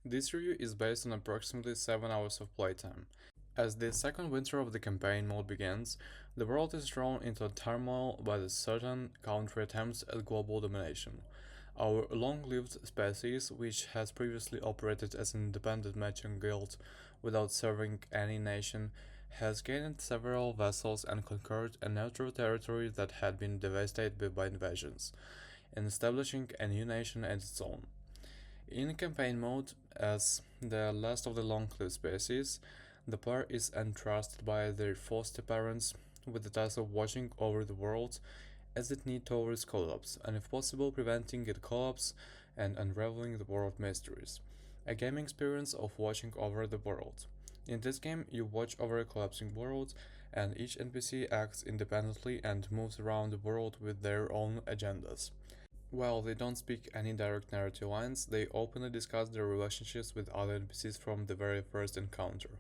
This review is based on approximately 7 hours of playtime. As the second winter of the campaign mode begins, the world is thrown into turmoil by the certain country attempts at global domination. Our long-lived species, which has previously operated as an independent merchant guild without serving any nation, has gained several vessels and conquered a neutral territory that had been devastated by invasions, and establishing a new nation as its own. In campaign mode, as the last of the long-lived species, the player is entrusted by their foster parents with the task of watching over the world as it needs towards collapse, and if possible preventing it collapse and unraveling the world mysteries. A game experience of watching over the world. In this game, you watch over a collapsing world, and each NPC acts independently and moves around the world with their own agendas. While they don't speak any direct narrative lines, they openly discuss their relationships with other NPCs from the very first encounter.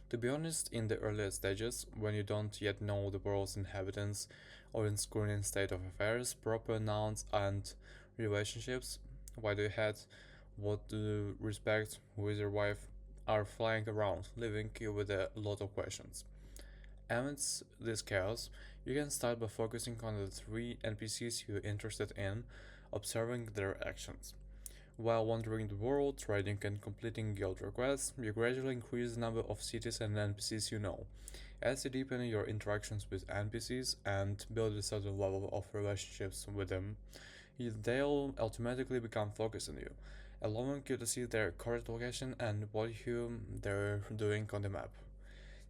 To be honest, in the earlier stages, when you don't yet know the world's inhabitants or in current state of affairs, proper nouns and relationships, why do you had, what do you respect, who is your wife, are flying around, leaving you with a lot of questions. Amidst this chaos, you can start by focusing on the three NPCs you're interested in, observing their actions. While wandering the world, trading and completing guild requests, you gradually increase the number of cities and NPCs you know. As you deepen your interactions with NPCs and build a certain level of relationships with them, they'll automatically become focused on you, allowing you to see their current location and what they're doing on the map.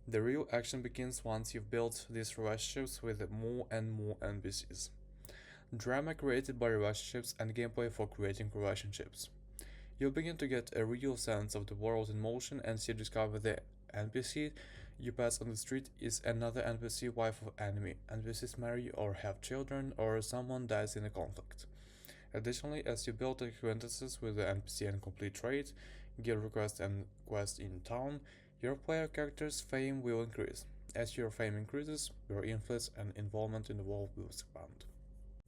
The real action begins once you've built these relationships with more and more NPCs. Drama created by relationships and gameplay for creating relationships. You'll begin to get a real sense of the world in motion as you discover the NPC you pass on the street is another NPC wife of enemy. NPCs marry or have children, or someone dies in a conflict. Additionally, as you build acquaintances with the NPC and complete trade, guild requests and quests in town, your player character's fame will increase. As your fame increases, your influence and involvement in the world will expand.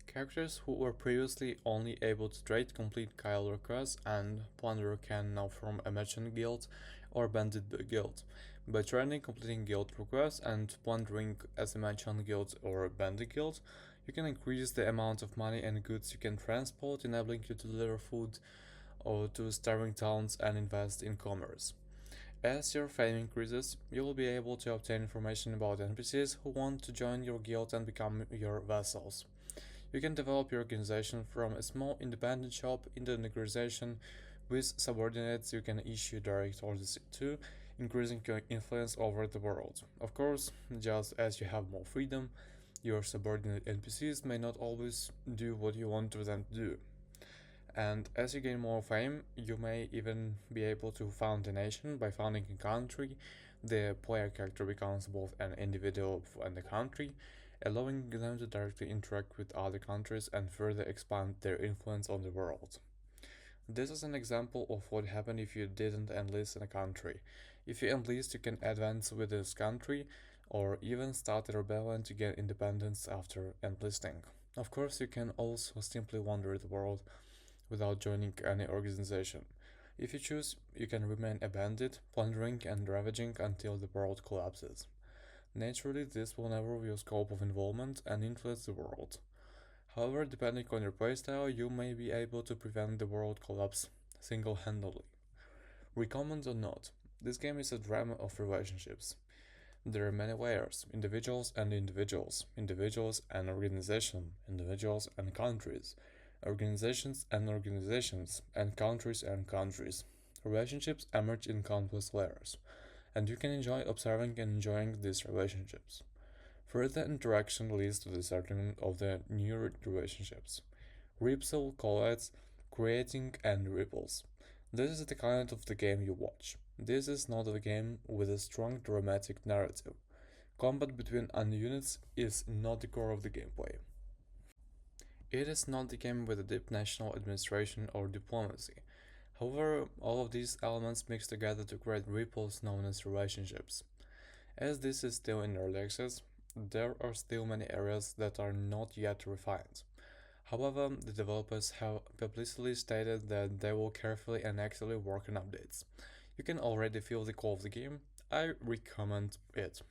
Characters who were previously only able to trade complete guild requests and plunder can now form a merchant guild or bandit guild. By trading, completing guild requests, and plundering as a merchant guild or a bandit guild, you can increase the amount of money and goods you can transport, enabling you to deliver food or to starving towns and invest in commerce. As your fame increases, you will be able to obtain information about NPCs who want to join your guild and become your vassals. You can develop your organization from a small independent shop into an organization with subordinates you can issue direct orders to, increasing your influence over the world. Of course, just as you have more freedom, your subordinate NPCs may not always do what you want them to do. And as you gain more fame, you may even be able to found a nation. By founding a country, the player character becomes both an individual and a country, allowing them to directly interact with other countries and further expand their influence on the world. This is an example of what happened if you didn't enlist in a country. If you enlist, you can advance with this country, or even start a rebellion to get independence after enlisting. Of course, you can also simply wander the world without joining any organization. If you choose, you can remain a bandit, plundering and ravaging until the world collapses. Naturally, this will narrow your scope of involvement and influence the world. However, depending on your playstyle, you may be able to prevent the world collapse single-handedly. Recommend or not, this game is a drama of relationships. There are many layers: individuals and individuals, individuals and organization, individuals and countries, organizations and countries and countries. Relationships emerge in countless layers, and you can enjoy observing and enjoying these relationships. Further interaction leads to the settlement of the new relationships. Ripple collides, creating and ripples. This is the kind of the game you watch. This is not a game with a strong dramatic narrative. Combat between units is not the core of the gameplay. It is not a game with a deep national administration or diplomacy. However, all of these elements mix together to create ripples known as relationships. As this is still in early access, there are still many areas that are not yet refined. However, the developers have publicly stated that they will carefully and actively work on updates. You can already feel the core of the game. I recommend it.